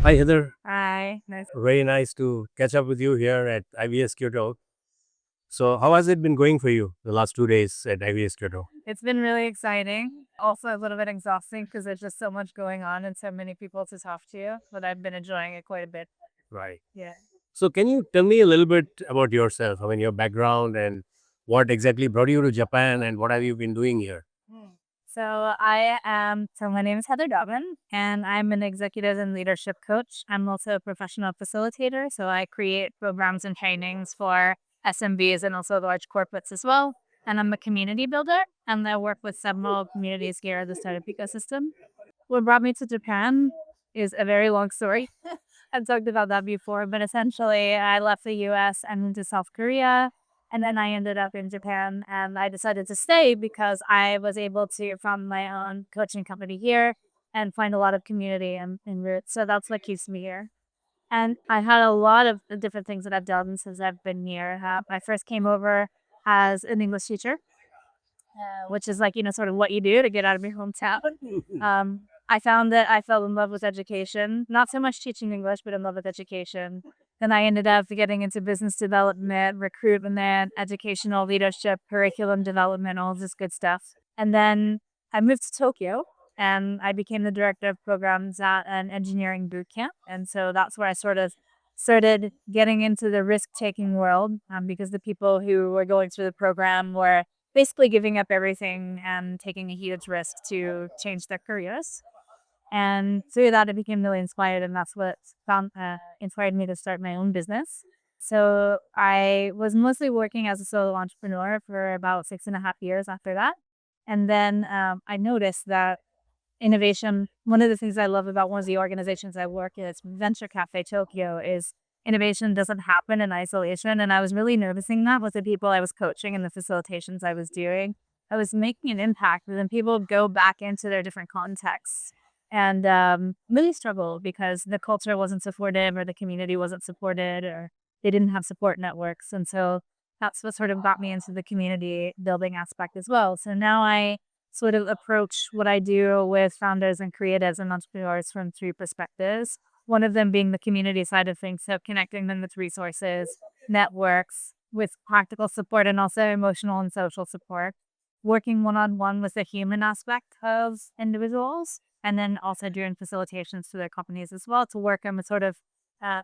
Hi, Heather. Hi, nice. Very nice to catch up with you here at IVS Kyoto. So, how has it been going for you the last 2 days at IVS Kyoto? It's been really exciting. Also a little bit exhausting because there's just so much going on and so many people to talk to, but I've been enjoying it quite a bit. Right. Yeah. So, can you tell me a little bit about yourself? I mean, your background and what exactly brought you to Japan and what have you been doing here? So my name is Heather Dobbin and I'm an executive and leadership coach. I'm also a professional facilitator. So I create programs and trainings for SMBs and also large corporates as well. And I'm a community builder and I work with several communities here at the startup ecosystem. What brought me to Japan is a very long story. I've talked about that before, but essentially, I left the US and went to South Korea, and then I ended up in Japan. And I decided to stay because I was able to found my own coaching company here and find a lot of community and roots. So that's what keeps me here. And I had a lot of different things that I've done since I've been here. I first came over as an English teacher, which is like, sort of what you do to get out of your hometown. I found that I fell in love with education, not so much teaching English, but in love with education. Then I ended up getting into business development, recruitment, educational leadership, curriculum development, all this good stuff. And then I moved to Tokyo and I became the director of programs at an engineering boot camp. And so that's where I sort of started getting into the risk taking world because the people who were going through the program were basically giving up everything and taking a huge risk to change their careers. And through that, I became really inspired, and that's what inspired me to start my own business. So I was mostly working as a solo entrepreneur for about 6.5 years after that. And then I noticed that innovation, one of the things I love about one of the organizations I work in, it's Venture Cafe Tokyo, is innovation doesn't happen in isolation. And I was really noticing that with the people I was coaching and the facilitations I was doing. I was making an impact, but then people go back into their different contexts and really struggle because the culture wasn't supportive or the community wasn't supported or they didn't have support networks. And so that's what sort of got me into the community building aspect as well. So now I sort of approach what I do with founders and creatives and entrepreneurs from three perspectives. One of them being the community side of things, so connecting them with resources, networks, with practical support, and also emotional and social support. Working one on one with the human aspect of individuals, and then also doing facilitations to their companies as well to work on a sort of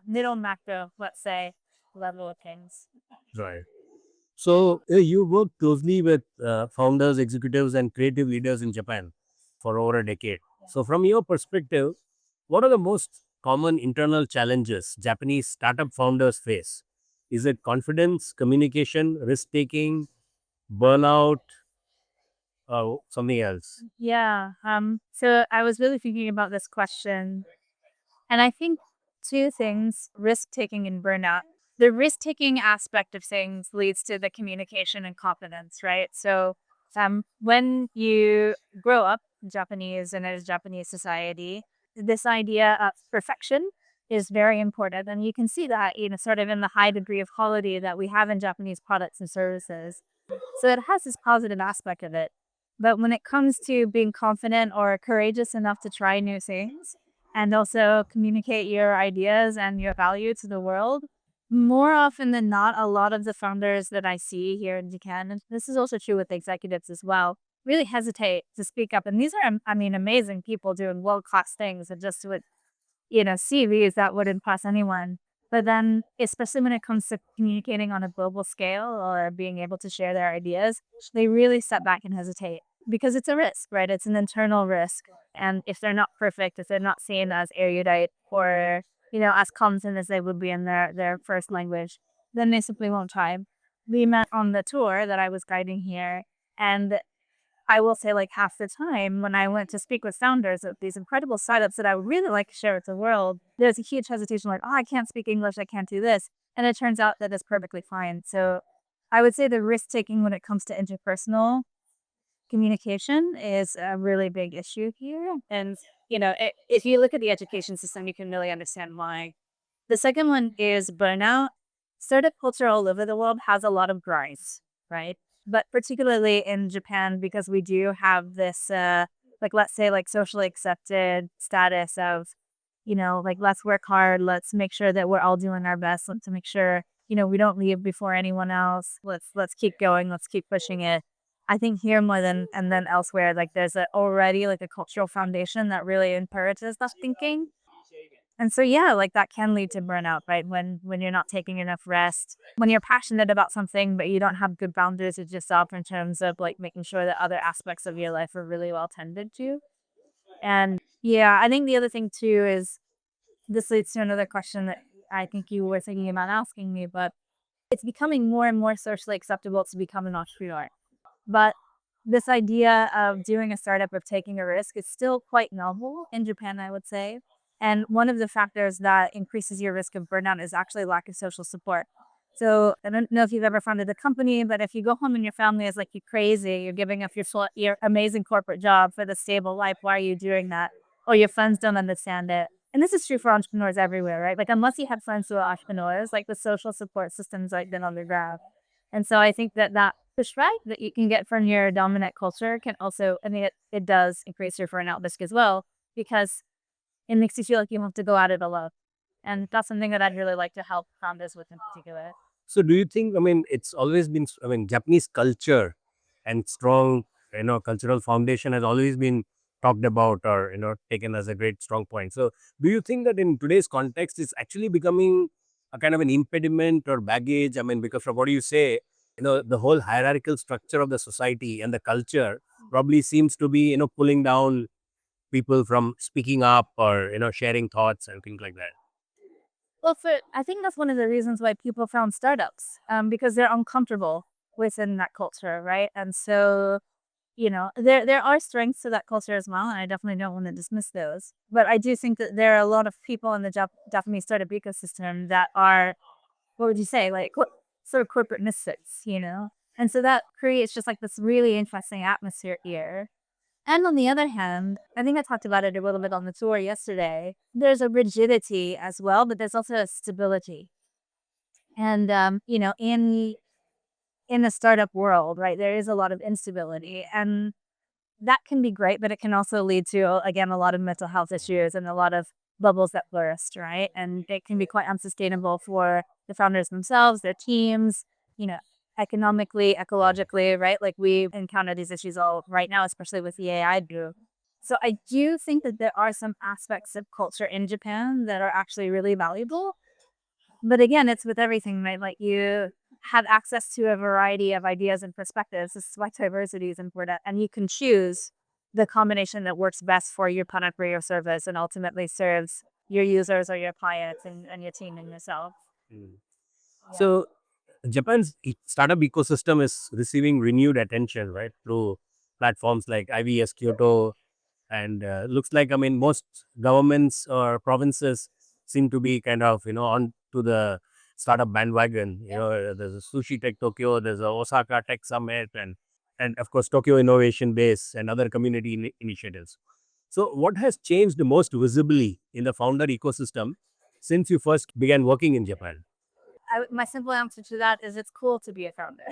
middle macro, let's say, level of things. Right. So, you work closely with founders, executives, and creative leaders in Japan for over a decade. So, from your perspective, what are the most common internal challenges Japanese startup founders face? Is it confidence, communication, risk taking, burnout, something else? Yeah. So I was really thinking about this question. And I think two things, risk taking and burnout. The risk taking aspect of things leads to the communication and confidence, right? So when you grow up Japanese and as Japanese society, this idea of perfection is very important. And you can see that, sort of in the high degree of quality that we have in Japanese products and services. So it has this positive aspect of it. But when it comes to being confident or courageous enough to try new things and also communicate your ideas and your value to the world, more often than not, a lot of the founders that I see here in Japan, and this is also true with executives as well, really hesitate to speak up. And these are, I mean, amazing people doing world class things and just with CVs that would impress anyone. But then, especially when it comes to communicating on a global scale or being able to share their ideas, they really step back and hesitate because it's a risk, right? It's an internal risk. And if they're not perfect, if they're not seen as erudite or, as competent as they would be in their first language, then they simply won't try. We met on the tour that I was guiding here, and I will say, like, half the time when I went to speak with founders of these incredible startups that I would really like to share with the world, there's a huge hesitation, like, oh, I can't speak English, I can't do this. And it turns out that it's perfectly fine. So I would say the risk taking when it comes to interpersonal communication is a really big issue here. And, if you look at the education system, you can really understand why. The second one is burnout. Startup culture all over the world has a lot of grinds, right? But particularly in Japan, because we do have this, like, let's say, like socially accepted status of, like let's work hard. Let's make sure that we're all doing our best. Let's make sure, we don't leave before anyone else. Let's keep going. Let's keep pushing it. I think here more than and then elsewhere, like there's already like a cultural foundation that really encourages that thinking. And so yeah, like that can lead to burnout, right? When you're not taking enough rest, when you're passionate about something but you don't have good boundaries with yourself in terms of like making sure that other aspects of your life are really well tended to. And yeah, I think the other thing too is this leads to another question that I think you were thinking about asking me, but it's becoming more and more socially acceptable to become an entrepreneur. But this idea of doing a startup, of taking a risk, is still quite novel in Japan, I would say. And one of the factors that increases your risk of burnout is actually lack of social support. So I don't know if you've ever founded a company, but if you go home and your family is like, you crazy, you're giving up your amazing corporate job for the stable life. Why are you doing that? Or your friends don't understand it. And this is true for entrepreneurs everywhere, right? Like unless you have friends who are entrepreneurs, like the social support system's like been underground. And so I think that pushback that you can get from your dominant culture can also, I mean, it does increase your burnout risk as well, because it makes you feel like you have to go at it alone. And that's something that I'd really like to help founders with in particular. So do you think, it's always been, Japanese culture and strong, cultural foundation has always been talked about or, taken as a great strong point. So do you think that in today's context, it's actually becoming a kind of an impediment or baggage? Because from what you say, the whole hierarchical structure of the society and the culture probably seems to be, pulling down people from speaking up or, sharing thoughts and things like that. Well, I think that's one of the reasons why people found startups, because they're uncomfortable within that culture, right? And so, there are strengths to that culture as well, and I definitely don't want to dismiss those. But I do think that there are a lot of people in the Japanese startup ecosystem that are, what would you say, like sort of corporate mystics. And so that creates just like this really interesting atmosphere here. And on the other hand, I think I talked about it a little bit on the tour yesterday. There's a rigidity as well, but there's also a stability. And in the startup world, right, there is a lot of instability, and that can be great, but it can also lead to, again, a lot of mental health issues and a lot of bubbles that burst, right? And it can be quite unsustainable for the founders themselves, their teams, you know, economically, ecologically, right? Like we encounter these issues all right now, especially with the AI boom. So I do think that there are some aspects of culture in Japan that are actually really valuable. But again, it's with everything, right? Like you have access to a variety of ideas and perspectives. This is why diversity is important. And you can choose the combination that works best for your product or your service and ultimately serves your users or your clients and your team and yourself. Mm. Yeah. So Japan's startup ecosystem is receiving renewed attention, right, through platforms like IVS Kyoto, and looks like, most governments or provinces seem to be kind of, on to the startup bandwagon. There's a Sushi Tech Tokyo, there's a Osaka Tech Summit, and of course Tokyo Innovation Base and other community initiatives. So what has changed the most visibly in the founder ecosystem since you first began working in Japan? My simple answer to that is it's cool to be a founder.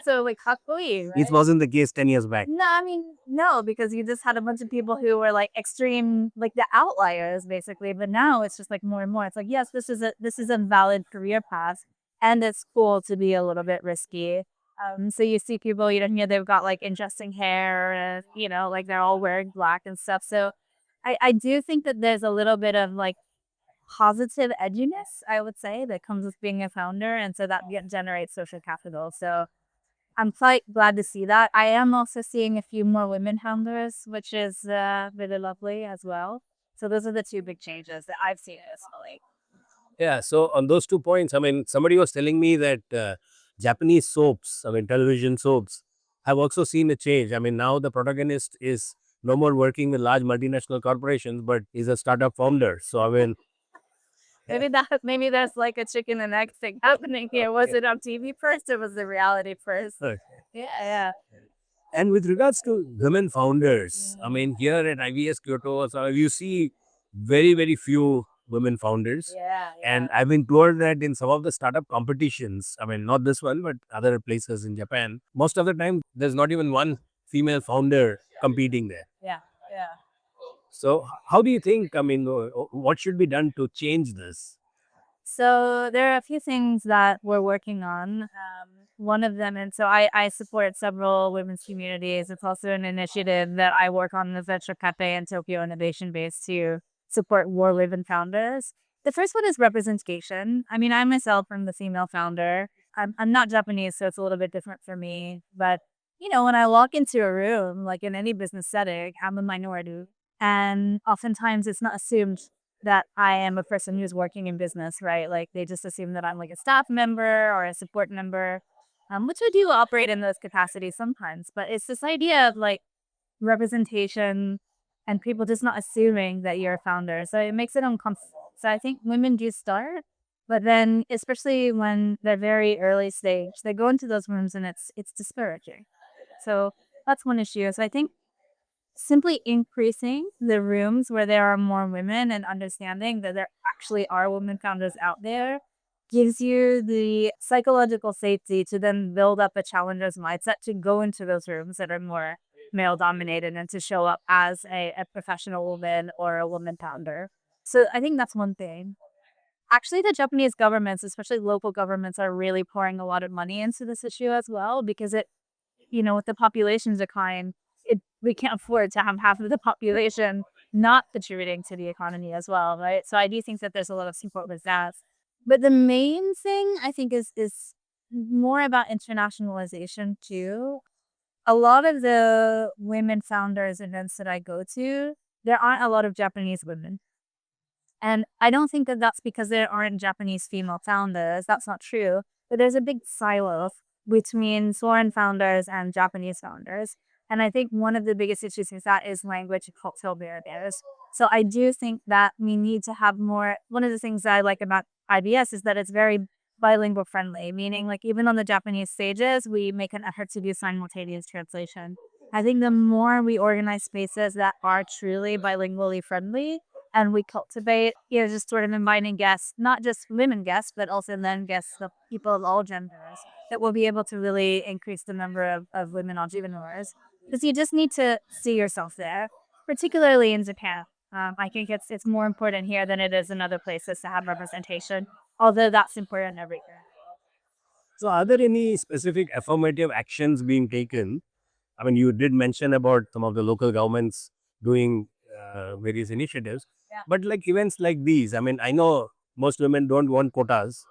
So like kakkoi, It right? wasn't the case 10 years back. No, I mean, no, because you just had a bunch of people who were like extreme, like the outliers basically. But now it's just like more and more. It's like, yes, this is a valid career path, and it's cool to be a little bit risky. So you see people, they've got like interesting hair, and like they're all wearing black and stuff. So I do think that there's a little bit of like positive edginess, I would say, that comes with being a founder, and so that generates social capital. So I'm quite glad to see that. I am also seeing a few more women founders, which is really lovely as well. So those are the two big changes that I've seen personally. Yeah, so on those 2 points, somebody was telling me that Japanese soaps, television soaps, have also seen a change. Now the protagonist is no more working with large multinational corporations, but is a startup founder. So, Maybe there's like a chicken and egg thing happening here. Was it on TV first or was it reality first? uh, Yeah, yeah. and with regards to women founders, here at IVS Kyoto, so you see very, very few women founders. Yeah, And yeah. I've been told that in some of the startup competitions, not this one, but other places in Japan, most of the time there's not even one female founder competing there. Yeah, yeah. So how do you think, what should be done to change this? So there are a few things that we're working on. One of them, and so I support several women's communities. It's also an initiative that I work on in the Venture Cafe and Tokyo Innovation Base to support more women founders. The first one is representation. I mean, I myself am the female founder. I'm not Japanese, so it's a little bit different for me. But, when I walk into a room, like in any business setting, I'm a minority. And oftentimes it's not assumed that I am a person who's working in business, right? Like they just assume that I'm like a staff member or a support member, which I do operate in those capacities sometimes. But it's this idea of like representation and people just not assuming that you're a founder. So it makes it uncomfortable. So I think women do start, but then especially when they're very early stage, they go into those rooms and it's disparaging. So that's one issue. So I think simply increasing the rooms where there are more women and understanding that there actually are women founders out there gives you the psychological safety to then build up a challenger's mindset to go into those rooms that are more male dominated and to show up as a professional woman or a woman founder. So I think that's one thing. Actually, the Japanese governments, especially local governments, are really pouring a lot of money into this issue as well because with the population decline, we can't afford to have half of the population not contributing to the economy as well, right? So I do think that there's a lot of support with that. But the main thing I think is more about internationalization too. A lot of the women founders events that I go to, there aren't a lot of Japanese women. And I don't think that that's because there aren't Japanese female founders. That's not true. But there's a big silo between foreign founders and Japanese founders. And I think one of the biggest issues with that is language and cultural barriers. So I do think that we need to have more. One of the things that I like about IVS is that it's very bilingual friendly, meaning like even on the Japanese stages, we make an effort to do simultaneous translation. I think the more we organize spaces that are truly bilingually friendly, and we cultivate, just sort of inviting guests, not just women guests, but also then guests of people of all genders, that will be able to really increase the number of women entrepreneurs. Because you just need to see yourself there, particularly in Japan. I think it's more important here than it is in other places to have representation, although that's important everywhere. So are there any specific affirmative actions being taken? I mean, you did mention about some of the local governments doing various initiatives, Yeah. but like events like these, I mean, I know most women don't want quotas,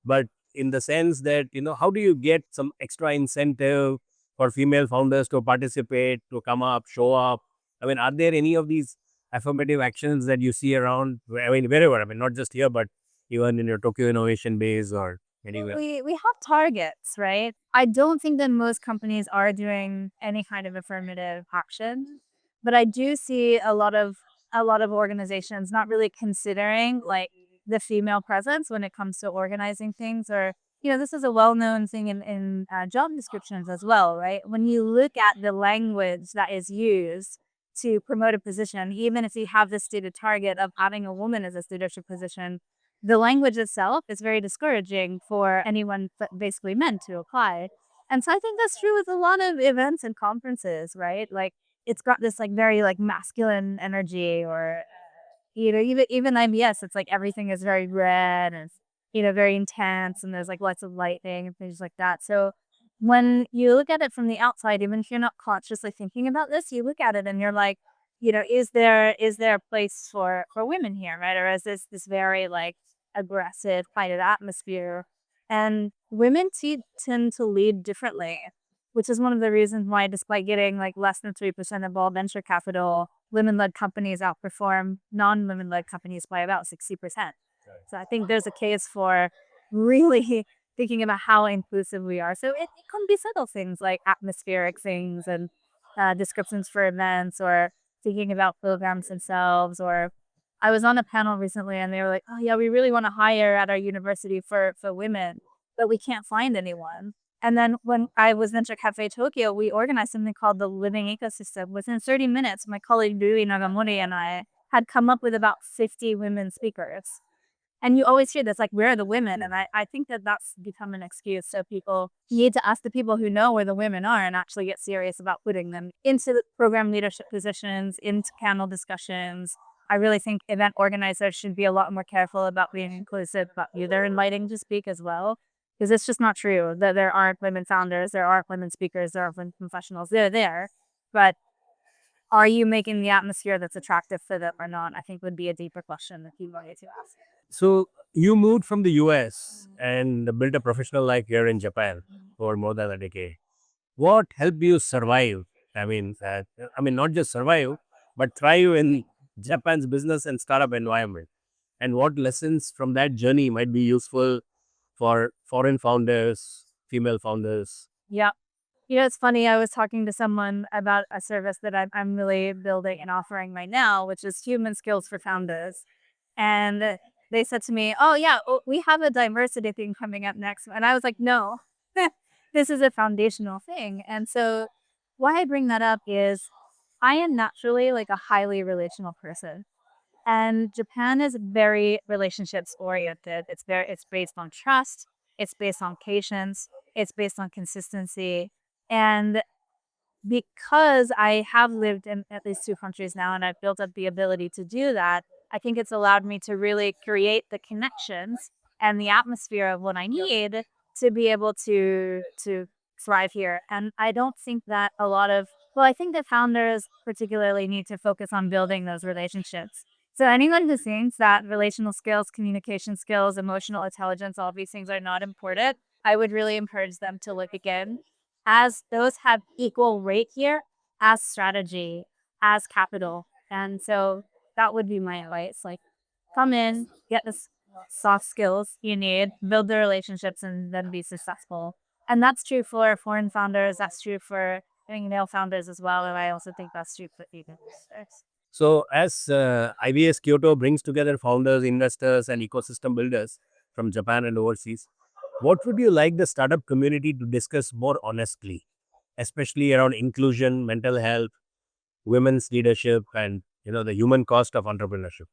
but in the sense that, how do you get some extra incentive for female founders to participate, to come up, show up? I mean, are there any of these affirmative actions that you see around, I mean, wherever, I mean, not just here, but even in your Tokyo Innovation Base or anywhere? We have targets, right? I don't think that most companies are doing any kind of affirmative action, but I do see a lot of organizations not really considering like the female presence when it comes to organizing things. Or this is a well-known thing in job descriptions as well, right? When you look at the language that is used to promote a position, even if you have this stated target of having a woman as a leadership position, the language itself is very discouraging for anyone but basically men to apply. And so I think that's true with a lot of events and conferences, right? Like it's got this like very like masculine energy, or even IBS, it's like everything is very red and very intense, and there's like lots of lighting and things like that. So when you look at it from the outside, even if you're not consciously thinking about this, you look at it and you're like, is there a place for women here, right? Or is this very like aggressive kind of atmosphere? And women tend to lead differently, which is one of the reasons why, despite getting like less than 3% of all venture capital, women-led companies outperform non-women-led companies by about 60%. So I think there's a case for really thinking about how inclusive we are. So it can be subtle things like atmospheric things and descriptions for events, or thinking about programs themselves. Or I was on a panel recently and they were like, oh yeah, we really want to hire at our university for women, but we can't find anyone. And then when I was Venture Cafe Tokyo, we organized something called the Living Ecosystem. Within 30 minutes, my colleague Rui Nagamori and I had come up with about 50 women speakers. And you always hear this, like, where are the women? And I think that that's become an excuse. So people need to ask the people who know where the women are and actually get serious about putting them into the program leadership positions, into panel discussions. I really think event organizers should be a lot more careful about being inclusive about who they're inviting to speak as well. Because it's just not true that there aren't women founders, there aren't women speakers, there are women professionals. They're there. But are you making the atmosphere that's attractive for them or not? I think would be a deeper question that people need to ask. So you moved from the US and built a professional life here in Japan for more than a decade. What helped you survive? Not just survive, but thrive in Japan's business and startup environment. And what lessons from that journey might be useful for foreign founders, female founders? Yeah. You know, it's funny. I was talking to someone about a service that I'm really building and offering right now, which is human skills for founders. And they said to me, "Oh, yeah, we have a diversity thing coming up next." And I was like, "No, this is a foundational thing." And so, why I bring that up is I am naturally like a highly relational person. And Japan is very relationships oriented. It's based on trust, it's based on patience, it's based on consistency. And because I have lived in at least two countries now and I've built up the ability to do that, I think it's allowed me to really create the connections and the atmosphere of what I need to be able to thrive here. And I don't think that a lot of I think that founders particularly need to focus on building those relationships. So anyone who thinks that relational skills, communication skills, emotional intelligence, all of these things are not important, I would really encourage them to look again as those have equal weight here as strategy, as capital. And so that would be my advice. Like, come in, get the soft skills you need, build the relationships, and then be successful. And that's true for foreign founders. That's true for male founders as well. And I also think that's true for vegan founders. So, as IVS Kyoto brings together founders, investors, and ecosystem builders from Japan and overseas, what would you like the startup community to discuss more honestly, especially around inclusion, mental health, women's leadership, and the human cost of entrepreneurship?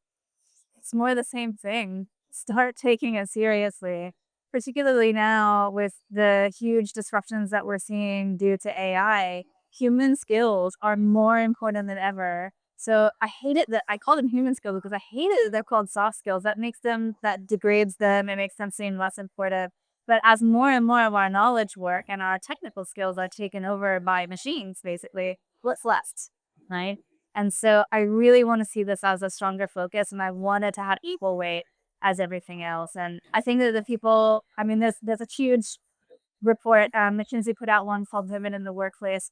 It's more the same thing. Start taking it seriously, particularly now with the huge disruptions that we're seeing due to AI. Human skills are more important than ever. So I hate it that I call them human skills because I hate it that they're called soft skills. That degrades them. It makes them seem less important. But as more and more of our knowledge work and our technical skills are taken over by machines, basically, what's left, right? And so I really want to see this as a stronger focus, and I want it to have equal weight as everything else. And I think that the people, there's a huge report McKinsey put out one called Women in the Workplace.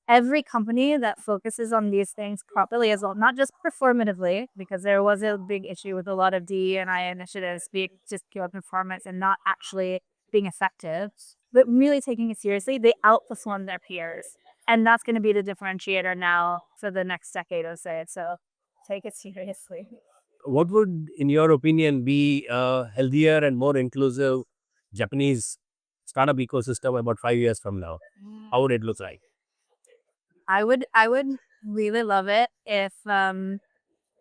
Every company that focuses on these things properly as well, not just performatively, because there was a big issue with a lot of DE&I initiatives being just pure performance and not actually being effective, but really taking it seriously, they outperform their peers. And that's going to be the differentiator now for the next decade or so take it seriously. What would, in your opinion, be a healthier and more inclusive Japanese startup ecosystem about 5 years from now? How would it look like? I would really love it if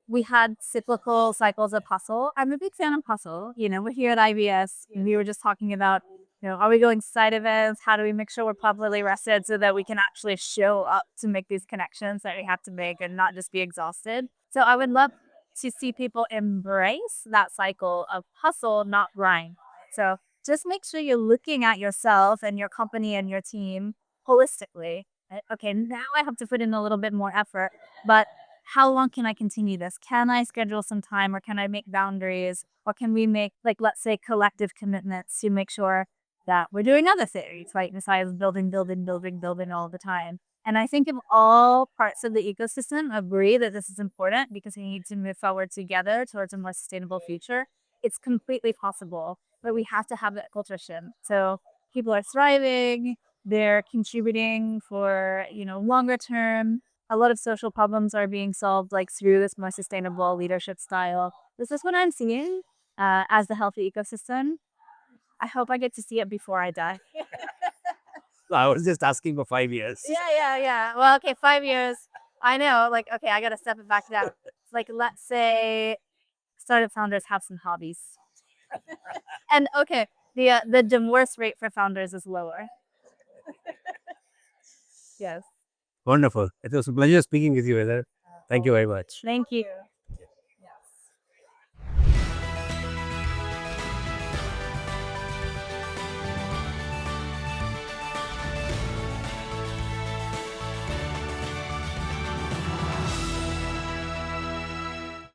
we had cyclical cycles of hustle. I'm a big fan of hustle. You know, we're here at IVS and we were just talking about, are we going to side events? How do we make sure we're properly rested so that we can actually show up to make these connections that we have to make and not just be exhausted? So I would love to see people embrace that cycle of hustle, not grind. So just make sure you're looking at yourself and your company and your team holistically. Okay, now I have to put in a little bit more effort, but how long can I continue this? Can I schedule some time or can I make boundaries? Or can we make, like, let's say, collective commitments to make sure that we're doing other things, right? Besides building, building, building, building all the time. And I think if all parts of the ecosystem agree that this is important because we need to move forward together towards a more sustainable future, it's completely possible. But we have to have that culture shift. So people are thriving, they're contributing for, longer term. A lot of social problems are being solved like through this more sustainable leadership style. This is what I'm seeing as the healthy ecosystem. I hope I get to see it before I die. I was just asking for 5 years. Yeah. Well, okay, 5 years. I know, like, okay, I got to step it back down. Like, let's say startup founders have some hobbies. And okay, the divorce rate for founders is lower. Yes. Wonderful. It was a pleasure speaking with you, Heather. Thank you very much. Thank you.